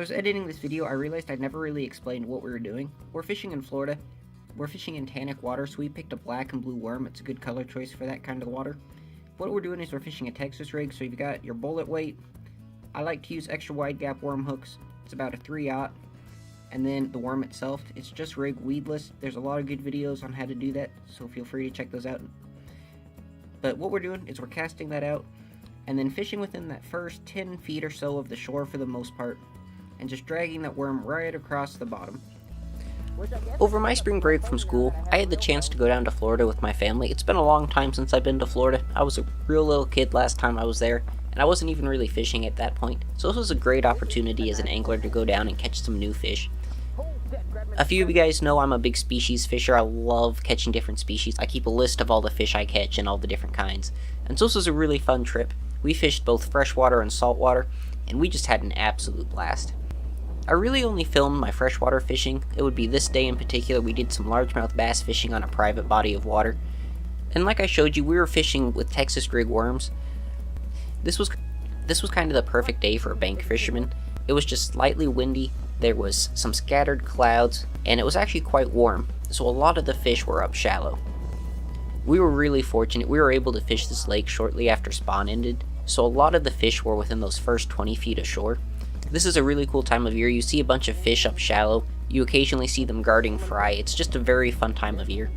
was editing this video, I realized I'd never really explained what we were doing. We're fishing in Florida. We're fishing in tannic water, so we picked a black and blue worm. It's a good color choice for that kind of water. What we're doing is we're fishing a Texas rig, so you've got your bullet weight. I like to use extra wide gap worm hooks. It's about a 3/0. And then the worm itself, it's just rig weedless. There's a lot of good videos on how to do that, so feel free to check those out. But what we're doing is we're casting that out, and then fishing within that first 10 feet or so of the shore for the most part, and just dragging that worm right across the bottom. Over my spring break from school, I had the chance to go down to Florida with my family. It's been a long time since I've been to Florida. I was a real little kid last time I was there, and I wasn't even really fishing at that point, so this was a great opportunity as an angler to go down and catch some new fish. A few of you guys know I'm a big species fisher. I love catching different species. I keep a list of all the fish I catch and all the different kinds. And so this was a really fun trip. We fished both freshwater and saltwater, and we just had an absolute blast. I really only filmed my freshwater fishing. It would be this day in particular. We did some largemouth bass fishing on a private body of water. And like I showed you, we were fishing with Texas rig worms. This was kind of the perfect day for a bank fisherman. It was just slightly windy. There was some scattered clouds, and it was actually quite warm, so a lot of the fish were up shallow. We were really fortunate. We were able to fish this lake shortly after spawn ended, so a lot of the fish were within those first 20 feet ashore. This is a really cool time of year. You see a bunch of fish up shallow. You occasionally see them guarding fry. It's just a very fun time of year.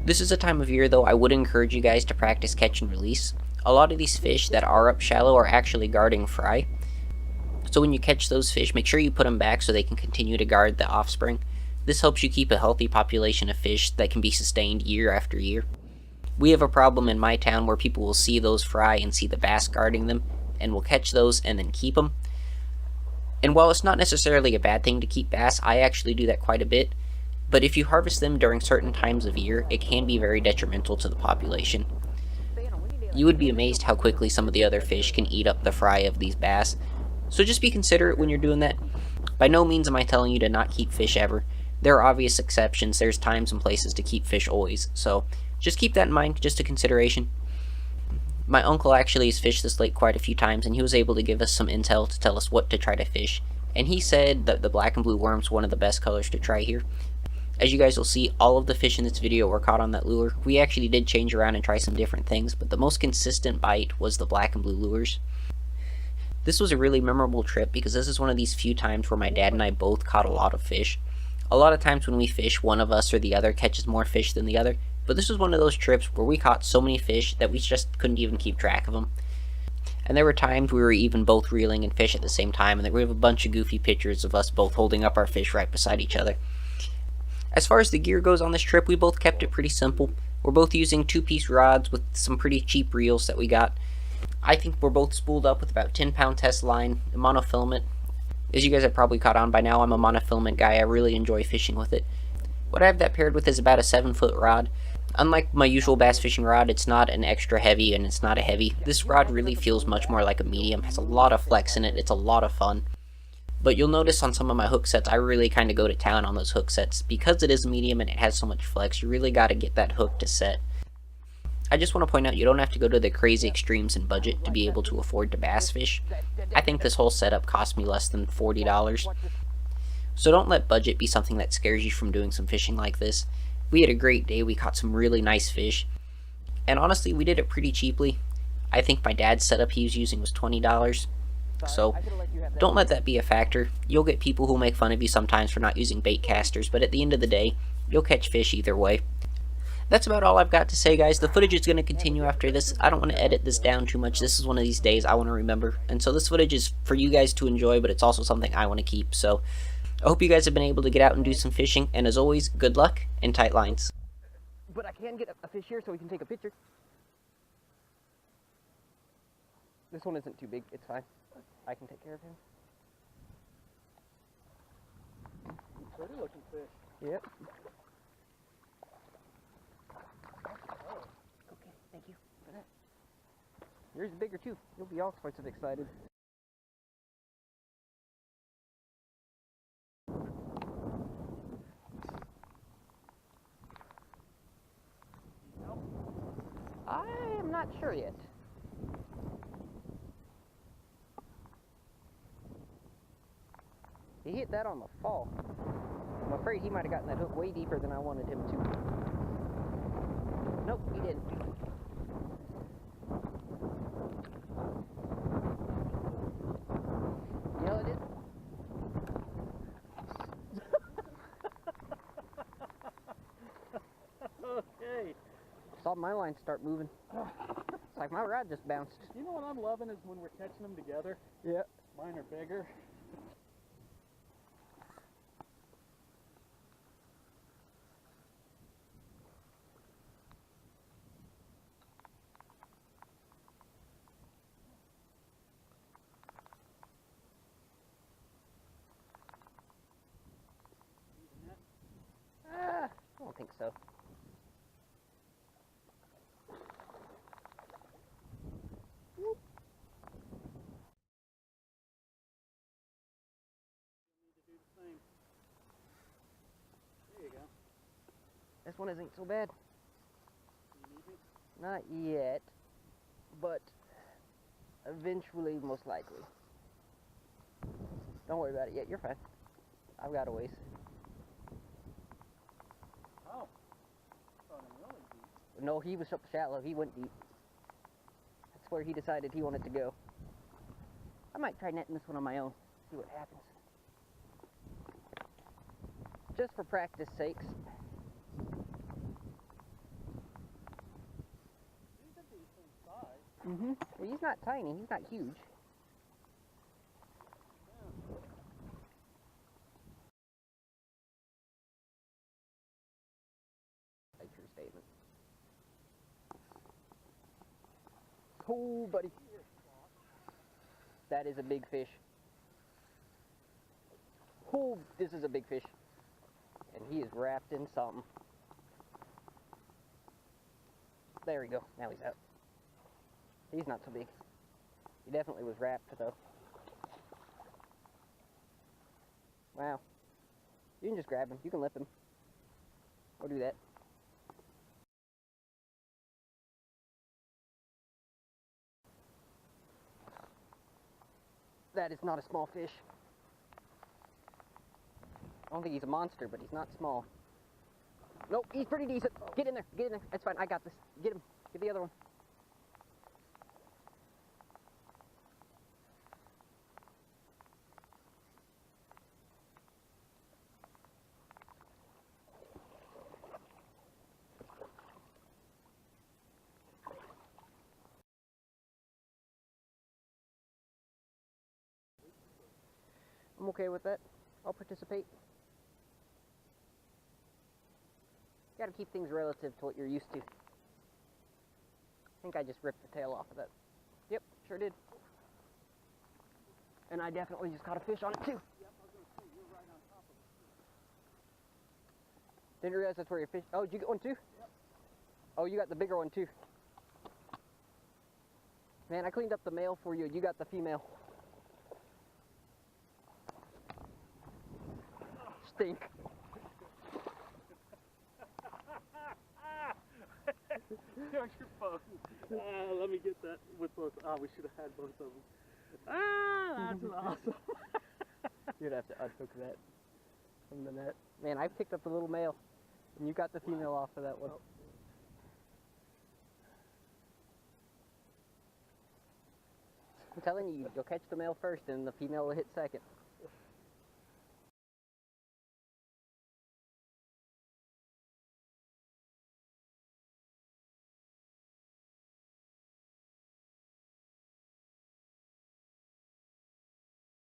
This is a time of year, though, I would encourage you guys to practice catch and release. A lot of these fish that are up shallow are actually guarding fry. So when you catch those fish, make sure you put them back so they can continue to guard the offspring. This helps you keep a healthy population of fish that can be sustained year after year. We have a problem in my town where people will see those fry and see the bass guarding them, and will catch those and then keep them. And while it's not necessarily a bad thing to keep bass, I actually do that quite a bit. But if you harvest them during certain times of year, it can be very detrimental to the population. You would be amazed how quickly some of the other fish can eat up the fry of these bass. So just be considerate when you're doing that. By no means am I telling you to not keep fish ever. There are obvious exceptions. There's times and places to keep fish always. So just keep that in mind, just a consideration. My uncle actually has fished this lake quite a few times, and he was able to give us some intel to tell us what to try to fish. And he said that the black and blue worm's one of the best colors to try here. As you guys will see, all of the fish in this video were caught on that lure. We actually did change around and try some different things, but the most consistent bite was the black and blue lures. This was a really memorable trip because this is one of these few times where my dad and I both caught a lot of fish. A lot of times when we fish, one of us or the other catches more fish than the other, but this was one of those trips where we caught so many fish that we just couldn't even keep track of them. And there were times we were even both reeling and fish at the same time, and we have a bunch of goofy pictures of us both holding up our fish right beside each other. As far as the gear goes on this trip, we both kept it pretty simple. We're both using 2-piece rods with some pretty cheap reels that we got. I think we're both spooled up with about 10-pound test line, monofilament. As you guys have probably caught on by now, I'm a monofilament guy. I really enjoy fishing with it. What I have that paired with is about a 7-foot rod. Unlike my usual bass fishing rod, it's not an extra heavy and it's not a heavy. This rod really feels much more like a medium. It has a lot of flex in it. It's a lot of fun. But you'll notice on some of my hook sets, I really kind of go to town on those hook sets. Because it is medium and it has so much flex, you really got to get that hook to set. I just want to point out you don't have to go to the crazy extremes in budget to be able to afford to bass fish. I think this whole setup cost me less than $40. So don't let budget be something that scares you from doing some fishing like this. We had a great day. We caught some really nice fish. And honestly, we did it pretty cheaply. I think my dad's setup he was using was $20. So don't let that be a factor. You'll get people who make fun of you sometimes for not using bait casters, but at the end of the day, you'll catch fish either way. That's about all I've got to say, guys. The footage is going to continue after this. I don't want to edit this down too much. This is one of these days I want to remember. And so this footage is for you guys to enjoy, but it's also something I want to keep. So I hope you guys have been able to get out and do some fishing. And as always, good luck and tight lines. But I can get a fish here so we can take a picture. This one isn't too big. It's fine. I can take care of him. Pretty looking fish. Yep. Okay, thank you for that. Yours is bigger too. You'll be all sorts of excited. I am not sure yet. He hit that on the fall. I'm afraid he might have gotten that hook way deeper than I wanted him to. Nope, he didn't. You know what it is? Okay. Saw my line start moving. It's like my rod just bounced. You know what I'm loving is when we're catching them together. Yeah. Mine are bigger. I don't think so. Need to do the same. There you go. This one isn't so bad. You need me? Not yet, but eventually, most likely. Don't worry about it yet. You're fine. I've got a ways. Oh. Thought I'm really deep. No, he was up shallow. He went deep. That's where he decided he wanted to go. I might try netting this one on my own. See what happens. Just for practice sakes. He's a decent size. Mm-hmm. Well, he's not tiny. He's not huge. A true statement. Oh, buddy. That is a big fish. Oh, this is a big fish. And he is wrapped in something. There we go. Now he's out. He's not so big. He definitely was wrapped, though. Wow. You can just grab him. You can lip him. Or do that. That is not a small fish. I don't think he's a monster, but he's not small. Nope, he's pretty decent. Get in there. Get in there. That's fine. I got this. Get him. Get the other one. I'm okay with that. I'll participate. Gotta keep things relative to what you're used to. I think I just ripped the tail off of that. Yep, sure did. And I definitely just caught a fish on it too. Yep, I was going to say, you're right on top of it. Didn't realize that's where your fish... Oh, did you get one too? Yep. Oh, you got the bigger one too. Man, I cleaned up the male for you. You got the female. Stink. Here's your phone. Let me get that with both. We should have had both of them. That's awesome. You'd have to unhook that from the net. Man, I picked up the little male, and you got the female off of that one. Oh. I'm telling you, you'll catch the male first, and the female will hit second.